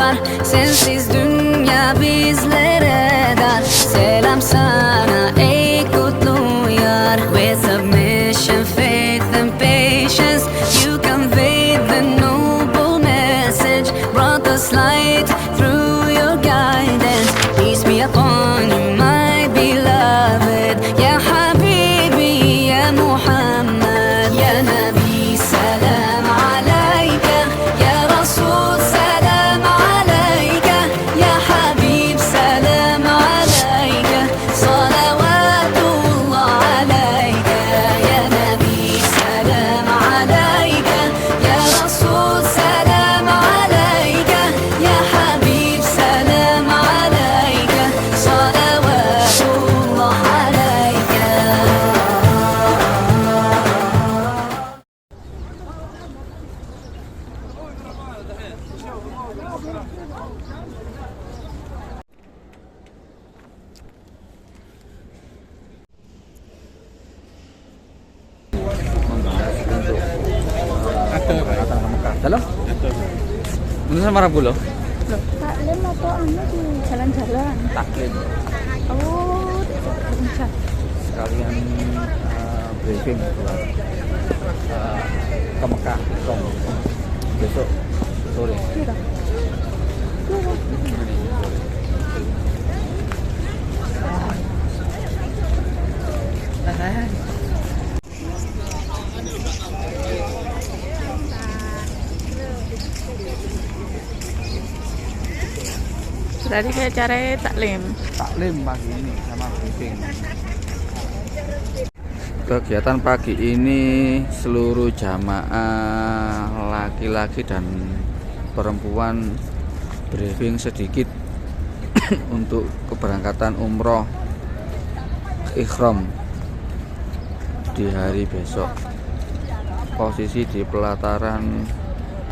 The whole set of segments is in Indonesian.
var. Sensiz dünya bizlere dar. Selam sana ey kutlu yar. With submission, faith and patience, you conveyed the noble message, brought us light through your guidance. Peace be upon you, my beloved. Ya Habibi, ya Muhammad, ya Nabi, salam alayka. Ya Rasul, salam alayka. Ya Habib, salam alayka. Salawatullah alayka. Ya Nabi, salam alayka. Ya Rasul, salam alayka. Ya Habib, salam alayka. Salawatullah alayka. Dalam? Ini sama Rabu loh. Loh, taklim apa anu di jalan-jalan? Taklim. Oh, bisa. Sekalian briefing buat ke Mekah besok sore. Kira. Tadi kayak cara taklim. Taklim pagi ini sama briefing. Kegiatan pagi ini seluruh jamaah laki-laki dan perempuan briefing sedikit untuk keberangkatan umroh ikhram di hari besok. Posisi di pelataran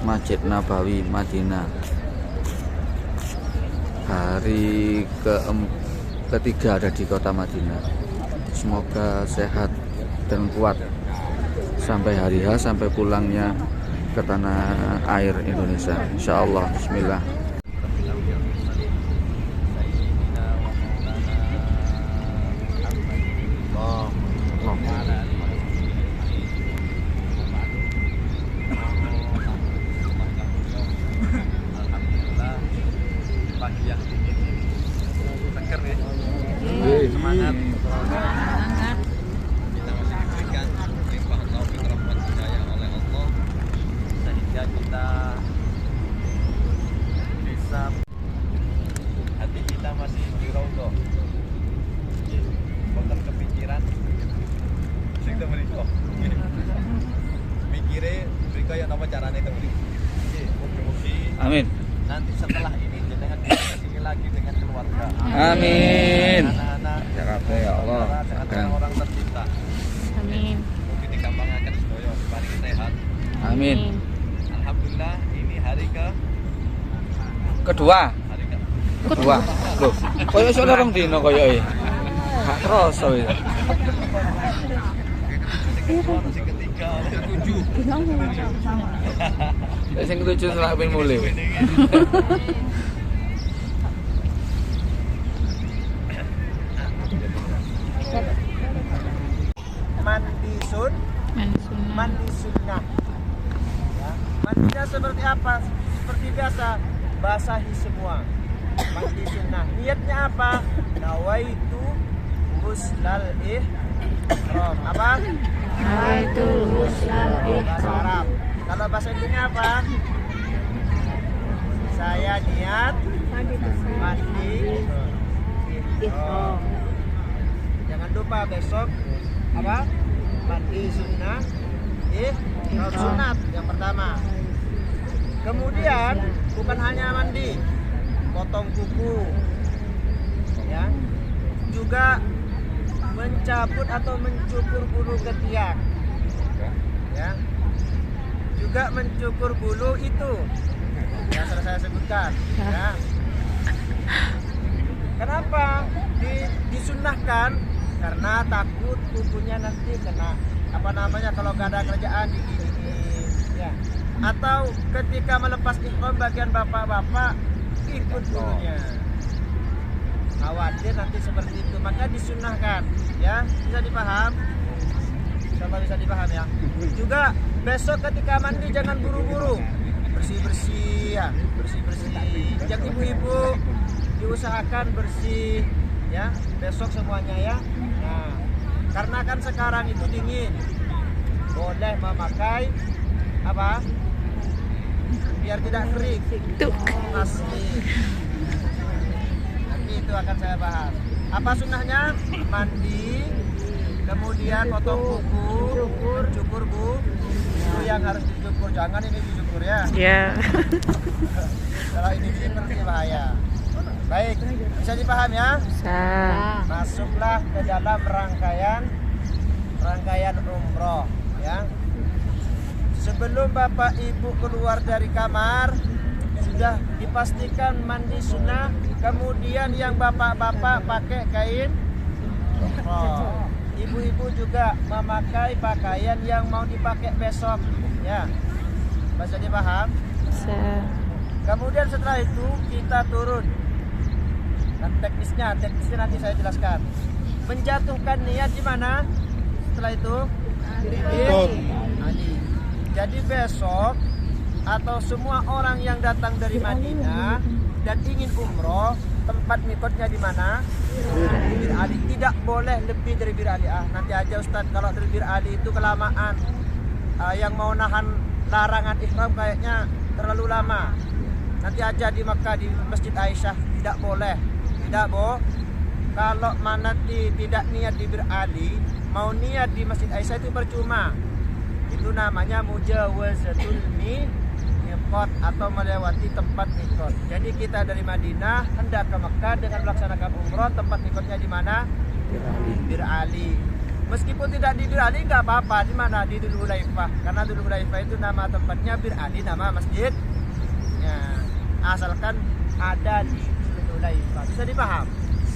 Masjid Nabawi Madinah. Hari ketiga ada di kota Madinah. Semoga sehat dan kuat sampai hari H, sampai pulangnya ke tanah air Indonesia. Insya Allah. Bismillah. Pagi yang dingin ini seger ya, semangat. Kita masih diberikan limpah taufik rahmat hidayah oleh Allah, sehingga kita bisa, hati kita masih di raudhah, bukan kepikiran sing temeriko mikire mereka yang apa caranya temeriko. Mugi-mugi Amin. nanti setelah ini jenengan bisa kesini lagi dengan keluarga. Amin. Anak-anak, Ya Rabbi, ya Allah. dengan orang tercinta. Amin. Mungkin digampangkan sedoyo, paling sehat. Amin. Alhamdulillah ini hari Kedua. kedua. Loh, koyo iso rong dino koyo e. Gak kroso iki. Yang ketiga, ketujuh. Sing ketujuh selak ben mulai. Mandi sun, mandi sunnah. Ya. Mandinya seperti apa? Seperti biasa, basahi semua. Mandi sunnah. Niatnya apa? Nawaitu huslal ihram. Apa? Nawaitu huslal Bahasa Arab. Kalau bahasa Indonesia apa? Saya niat mandi ihram. Jangan lupa besok apa? Mandi sunnah ihram sunat yang pertama. Kemudian bukan hanya mandi, potong kuku, ya, juga mencabut atau mencukur bulu ketiak, ya, juga mencukur bulu itu yang sudah saya sebutkan, ya. Kenapa disunnahkan? Karena takut kukunya nanti kena apa namanya kalau nggak ada kerjaan digigit, ya. Atau ketika melepas ihram bagian bapak-bapak ikut gurunya. Khawatir nanti seperti itu, maka disunahkan, ya. Bisa dipaham? Insyaallah bisa dipaham ya. Juga besok ketika mandi jangan buru-buru, bersih-bersih ya, bersih-bersih. Yang ibu-ibu diusahakan bersih, ya. Besok semuanya ya. Nah, karena kan sekarang itu dingin, boleh memakai apa? Biar tidak kering. Asli. Nanti itu akan saya bahas. Apa sunnahnya? Mandi, kemudian potong kuku, cukur bu. Itu yang harus dicukur, jangan ini dicukur ya. Ya. Kalau ini dicukur ini bahaya. Baik, bisa dipaham ya? Bisa. Masuklah ke dalam rangkaian umroh, ya. Sebelum Bapak Ibu keluar dari kamar, sudah dipastikan mandi sunnah. Kemudian yang bapak-bapak pakai kain umroh. Ibu-ibu juga memakai pakaian yang mau dipakai besok, ya. Bisa dipaham? Bisa. Kemudian setelah itu kita turun. Dan teknisnya nanti saya jelaskan. Menjatuhkan niat di mana? Setelah itu di Ali. Jadi besok atau semua orang yang datang dari Madinah dan ingin umroh, tempat mikotnya di mana? Bir Ali. Tidak boleh lebih dari Bir Ali. Nanti aja Ustaz, kalau dari Bir Ali itu kelamaan. Yang mau nahan larangan ihram kayaknya terlalu lama. Nanti aja di Mekah di Masjid Aisyah tidak boleh. Tidak kalau nanti tidak niat di Bir Ali, mau niat di Masjid Aisyah itu percuma. Itu namanya mujawazatul miqat atau melewati tempat miqat. Jadi kita dari Madinah hendak ke Mekah dengan melaksanakan umroh, tempat miqatnya di mana? Bir Ali. Meskipun tidak di Bir Ali nggak apa-apa, di mana? Di Dzul Hulaifah. Karena Dzul Hulaifah itu nama tempatnya, Bir Ali nama masjid. Ya, asalkan ada di Dzul Hulaifah. Bisa dipaham?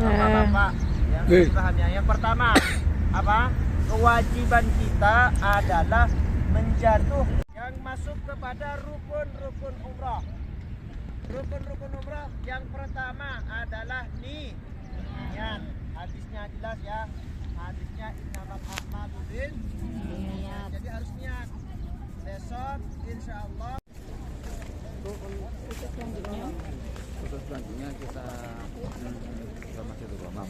Bapak-bapak, ya, bisa dipaham ya. Yang pertama apa? Kewajiban kita adalah menjatuh yang masuk kepada rukun-rukun umrah. Rukun-rukun umrah yang pertama adalah niat. Hadisnya jelas ya. Hadisnya innamal a'malu binniyat. Jadi harus niat. Besok insyaallah Foto selanjutnya kita ke Masjidil Haram.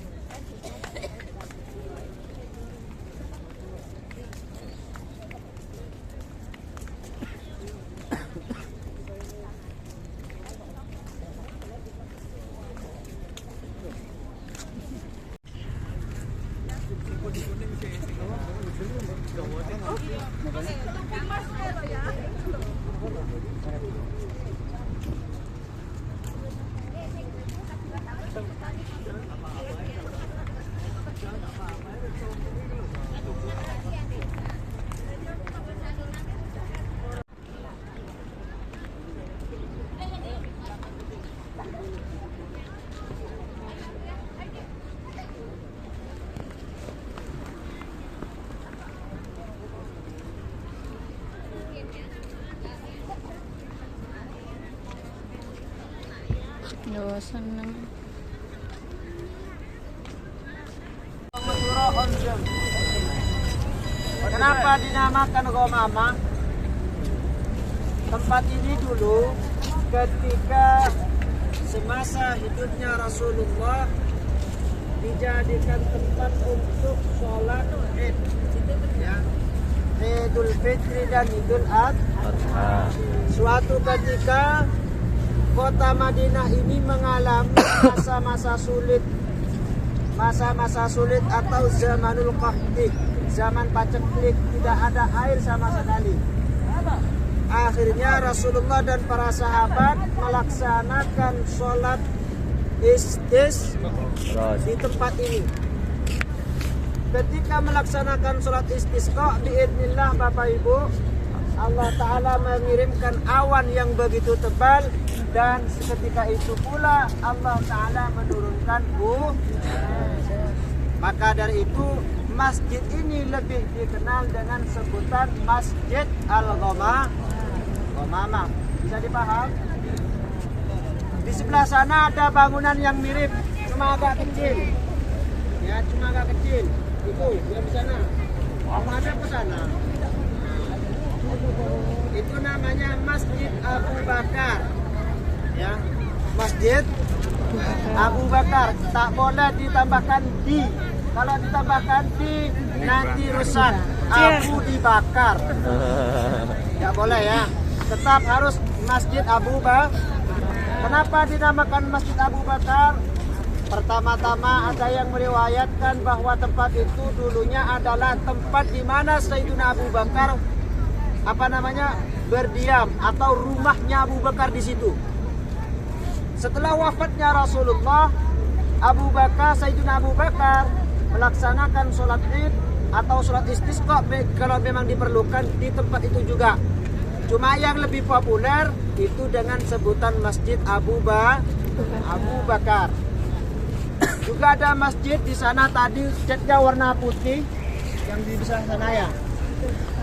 Yo, seneng. Kenapa dinamakan Ghamamah? Tempat ini dulu ketika semasa hidupnya Rasulullah dijadikan tempat untuk sholat Id, ya. Idul Fitri dan Idul Adha. Suatu ketika kota Madinah ini mengalami masa-masa sulit atau zamanul qahdi, zaman paceklik, tidak ada air sama sekali. Akhirnya Rasulullah dan para sahabat melaksanakan sholat istisqa di tempat ini. Ketika melaksanakan sholat istisqa, biidznillah Bapak Ibu, Allah Ta'ala mengirimkan awan yang begitu tebal, dan seketika itu pula Allah Ta'ala menurunkan maka dari itu masjid ini lebih dikenal dengan sebutan Masjid Al-Ghamamah. Bisa dipaham? Di sebelah sana ada bangunan yang mirip, cuma agak kecil. Ya, cuma agak kecil. Itu yang di sana. Menghadap ke sana. Itu namanya Masjid Abu Bakar. Ya, Masjid Abu Bakar. Tak boleh ditambahkan di. Kalau ditambahkan di, nanti rusak. Abu dibakar. Ya boleh ya. Tetap harus Masjid Abu Bakar. Kenapa dinamakan Masjid Abu Bakar? Pertama-tama ada yang meriwayatkan bahwa tempat itu dulunya adalah tempat di mana Sayyidina Abu Bakar berdiam atau rumahnya Abu Bakar di situ. Setelah wafatnya Rasulullah, Sayyidina Abu Bakar melaksanakan sholat Id atau sholat istisqa kalau memang diperlukan di tempat itu juga. Cuma yang lebih populer itu dengan sebutan Masjid Abu Bakar. Juga ada masjid di sana tadi catnya warna putih yang di sebelah sana ya.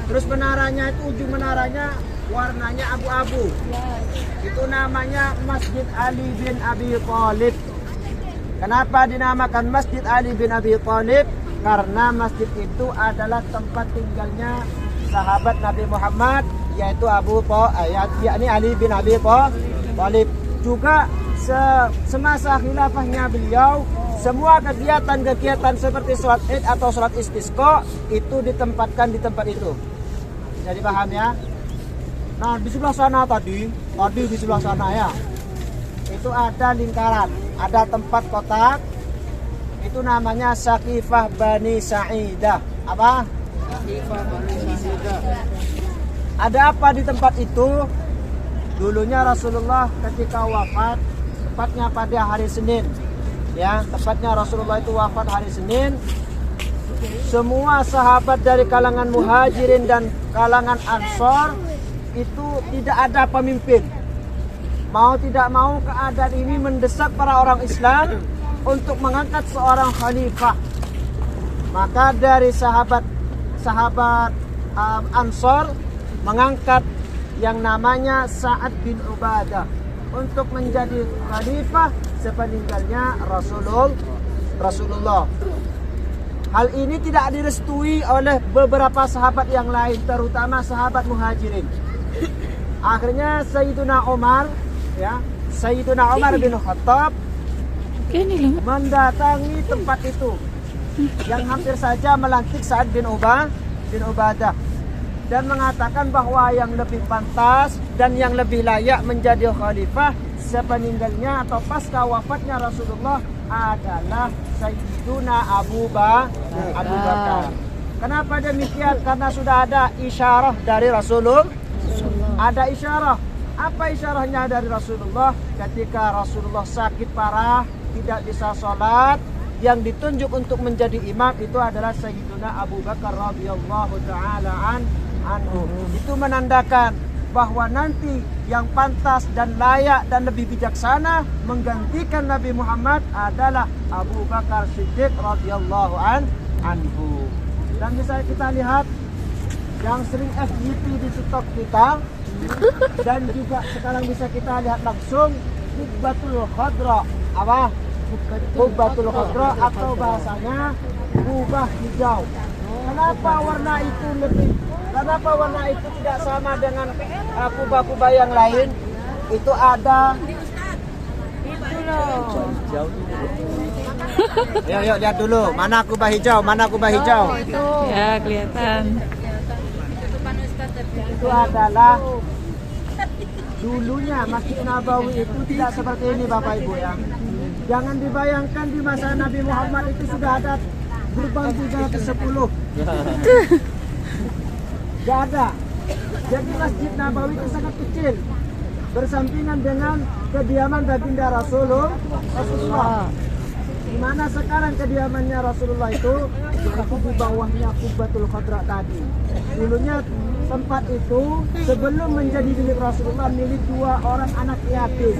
Terus menaranya itu ujung menaranya warnanya abu-abu. Itu namanya Masjid Ali bin Abi Thalib. Kenapa dinamakan Masjid Ali bin Abi Thalib? Karena masjid itu adalah tempat tinggalnya sahabat Nabi Muhammad, yaitu yakni Ali bin Abi Thalib. Juga semasa khilafahnya beliau, semua kegiatan-kegiatan seperti sholat Id atau sholat istisqa itu ditempatkan di tempat itu. Jadi paham ya? Nah, di sebelah sana tadi di sebelah sana ya, itu ada lingkaran, ada tempat kotak. Itu namanya Saqifah Bani Sa'idah. Apa? Saqifah Bani Sa'idah. Ada apa di tempat itu? Dulunya Rasulullah ketika wafat, tepatnya pada hari Senin. Ya, tepatnya Rasulullah itu wafat hari Senin. Semua sahabat dari kalangan Muhajirin dan kalangan Ansor itu tidak ada pemimpin. Mau tidak mau keadaan ini mendesak para orang Islam untuk mengangkat seorang khalifah. Maka dari sahabat Ansor mengangkat yang namanya Sa'ad bin Ubadah untuk menjadi khalifah sepeninggalnya Rasulullah. Hal ini tidak direstui oleh beberapa sahabat yang lain, terutama sahabat Muhajirin. Akhirnya Sayyidina Umar bin Khattab mendatangi tempat itu yang hampir saja melantik Sa'ad bin Ubadah dan mengatakan bahwa yang lebih pantas dan yang lebih layak menjadi khalifah sepeninggalnya atau pasca wafatnya Rasulullah adalah Sayyiduna Abu Bakar. Kenapa demikian? Karena sudah ada isyarah dari Rasulullah. Ada isyarah. Apa isyarahnya dari Rasulullah? Ketika Rasulullah sakit parah, tidak bisa sholat, yang ditunjuk untuk menjadi imam itu adalah Sayyiduna Abu Bakar radhiyallahu taala anhu. Itu menandakan bahwa nanti yang pantas dan layak dan lebih bijaksana menggantikan Nabi Muhammad adalah Abu Bakar Siddiq radhiyallahu anhu. Dan bisa kita lihat yang sering FYP di TikTok kita dan juga sekarang bisa kita lihat langsung Qubbatul Khadra. Apa? Qubbatul Khadra atau bahasanya kubah hijau. Kenapa warna itu tidak sama dengan kubah-kubah yang lain? Itu ada itu loh. Yuk lihat dulu, mana kubah hijau, mana kubah hijau. Ya, kelihatan. Itu adalah dulunya Masjid Nabawi itu tidak seperti ini Bapak Ibu ya. Jangan dibayangkan di masa Nabi Muhammad itu sudah ada gerbang 310. Gak ada. Jadi Masjid Nabawi itu sangat kecil, bersampingan dengan kediaman baginda Rasulullah. Di mana sekarang kediamannya Rasulullah itu di bawahnya Qubbatul Khadra tadi. Dulunya tempat itu sebelum menjadi milik Rasulullah milik 2 orang anak yatim.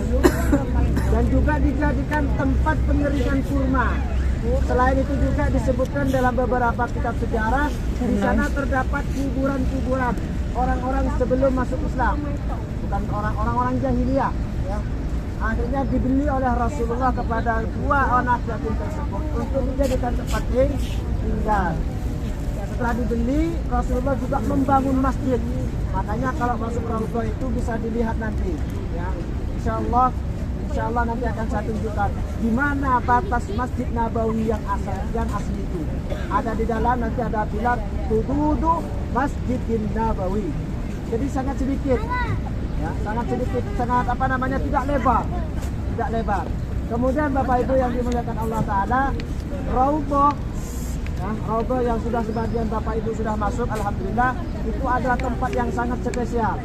Dan juga dijadikan tempat pengeringan kurma. Selain itu juga disebutkan dalam beberapa kitab sejarah, di sana terdapat kuburan-kuburan orang-orang sebelum masuk Islam, bukan orang-orang jahiliyah. Ya. Akhirnya dibeli oleh Rasulullah kepada dua anak yatim tersebut untuk dijadikan tempat tinggal. Setelah dibeli, Rasulullah juga membangun masjid. Makanya kalau masuk Raudhah itu bisa dilihat nanti. Ya, Insya Allah nanti akan saya tunjukkan di mana batas Masjid Nabawi yang asli itu. Ada di dalam, nanti ada pilar Hududu Masjidin Nabawi. Jadi sangat sedikit, ya, sangat sedikit, tidak lebar. Kemudian Bapak Ibu yang dimuliakan Allah Taala, Raudhah, ya, Raudhah yang sudah sebagian Bapak Ibu sudah masuk, alhamdulillah, itu adalah tempat yang sangat spesial.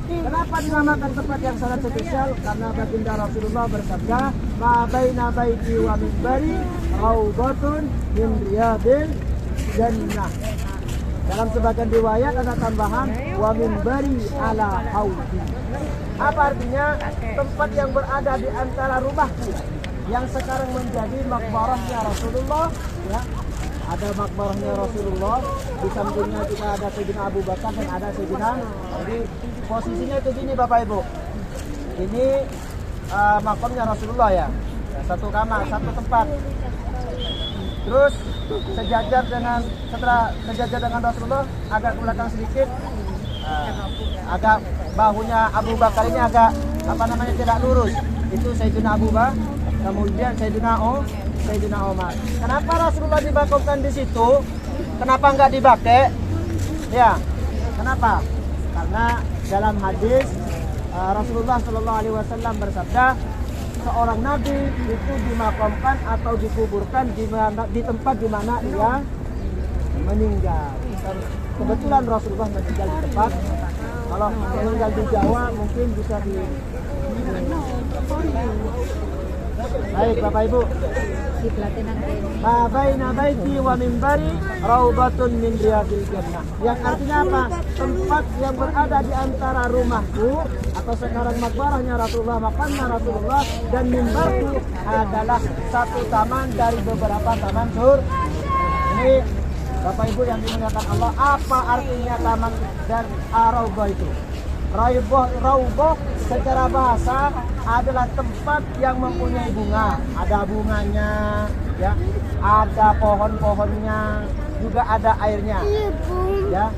Kenapa dinamakan tempat yang sangat spesial? Karena baginda Rasulullah bersabda, "Ma baina baiti wa minbari raudhatun min riyadil jannah." Dalam sebagian riwayat ada tambahan wa minbari ala haudi. Apa artinya? Tempat yang berada di antara rumahku yang sekarang menjadi makbarahnya Rasulullah, ya. Ada makbarahnya Rasulullah, di sampingnya kita ada Sayyidina Abu Bakar dan ada Sayyidina. Jadi posisinya itu gini Bapak Ibu. Ini makamnya Rasulullah ya. Satu kamar, satu tempat. Terus setelah sejajar dengan Rasulullah, agak ke belakang sedikit, agak bahunya Abu Bakar ini agak tidak lurus. Itu Sayyidina Abu Bakar, kemudian Sayyidina Umar. Kenapa Rasulullah dimakamkan di situ? Kenapa enggak dipakai? Ya, kenapa? Karena dalam hadis Rasulullah Shallallahu Alaihi Wasallam bersabda, seorang nabi itu dimakamkan atau dikuburkan di tempat di mana ia meninggal. Kebetulan Rasulullah meninggal di tempat. Kalau meninggal di Jawa mungkin bisa di. Baik Bapak Ibu. Ma baina baiti wa minbari raudhatun min riyadil jannah. Yang artinya apa? Tempat yang berada di antara rumahku atau sekarang makbarahnya Rasulullah, makamnya Rasulullah, dan mimbarku adalah satu taman dari beberapa taman surga. Ini Bapak Ibu yang dimuliakan Allah, apa artinya taman dan raudhah itu? Raudhah secara bahasa adalah tempat yang mempunyai bunga, ada bunganya, ya, ada pohon-pohonnya, juga ada airnya, ya.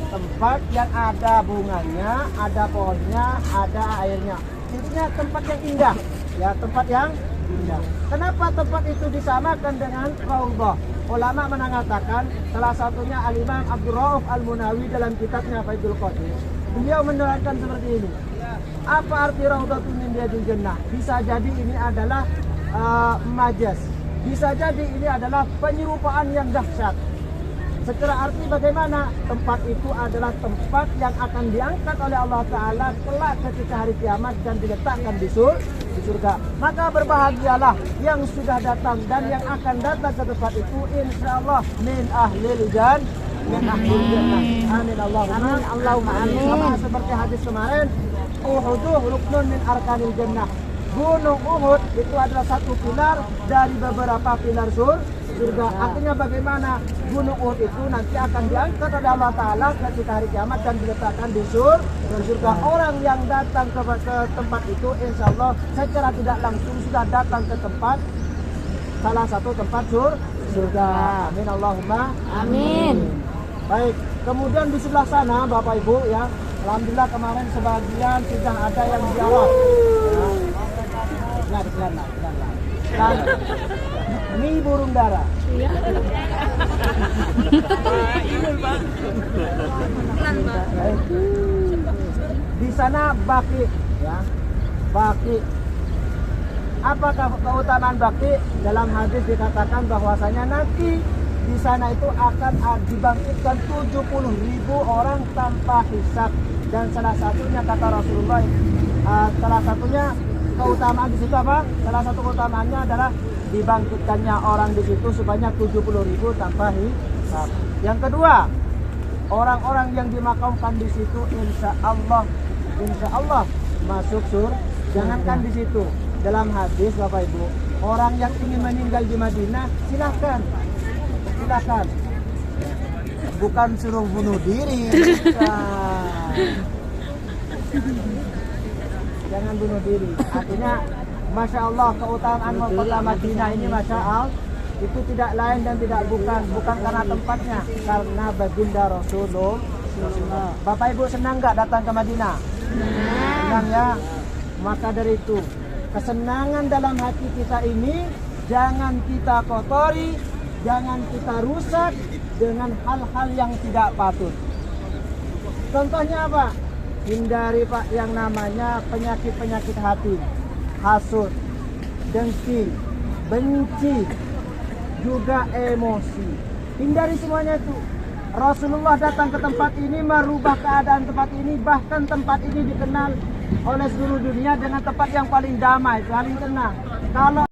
Tempat yang ada bunganya, ada pohonnya, ada airnya. Intinya tempat yang indah, ya, tempat yang indah. Kenapa tempat itu disamakan dengan Raudhah? Ulama mengatakan, salah satunya Al-Imam Abdul Rauf Al-Munawi dalam kitabnya Faidul Qadir. Beliau menerangkan seperti ini. Apa arti Raudhatun min riyadil jannah? Bisa jadi ini adalah majas. Bisa jadi ini adalah penyerupaan yang dahsyat. Secara arti bagaimana? Tempat itu adalah tempat yang akan diangkat oleh Allah Ta'ala kelak ketika hari kiamat dan diletakkan di surga. Maka berbahagialah yang sudah datang dan yang akan datang ke tempat itu, insya Allah min ahlil jannah. Amin Allahumma amin. Sama seperti hadis kemarin, Uhuduh ruknun min arkanil jannah. Gunung Uhud itu adalah satu pilar dari beberapa pilar surga. Artinya bagaimana? Gunung Uhud itu nanti akan diangkat oleh Allah Ta'ala ketika hari kiamat dan diletakkan di surga. Orang yang datang ke tempat itu, insya Allah secara tidak langsung sudah datang ke tempat, salah satu tempat surga. Amin Allahumma amin. Baik, kemudian di sebelah sana Bapak Ibu, ya, alhamdulillah kemarin sebagian sudah ada yang jawab. Dan ini burung dara. Di sana baki, ya, baki. Apakah keutamaan baki? Dalam hadis dikatakan bahwasanya nanti di sana itu akan dibangkitkan 70.000 orang tanpa hisab, dan salah satunya kata Rasulullah, salah satunya keutamaan di situ apa? Salah satu keutamaannya adalah dibangkitkannya orang di situ sebanyak 70.000 tanpa hisab. Yang kedua, orang-orang yang dimakamkan di situ insya Allah masuk surga. Jangankan di situ, dalam hadis Bapak Ibu, orang yang ingin meninggal di Madinah silakan. Bukan suruh bunuh diri. jangan bunuh diri. Artinya, Masya Allah, keutamaan kota Madinah ini Masya Allah, itu tidak lain dan tidak bukan karena tempatnya, karena baginda Rasulullah. Bapak Ibu senang nggak datang ke Madinah? Senang ya. Maka dari itu, kesenangan dalam hati kita ini jangan kita kotori, jangan kita rusak dengan hal-hal yang tidak patut. Contohnya apa? Hindari Pak yang namanya penyakit-penyakit hati, hasud, dengki, benci, juga emosi. Hindari semuanya itu. Rasulullah datang ke tempat ini merubah keadaan tempat ini, bahkan tempat ini dikenal oleh seluruh dunia dengan tempat yang paling damai, paling tenang. Kalau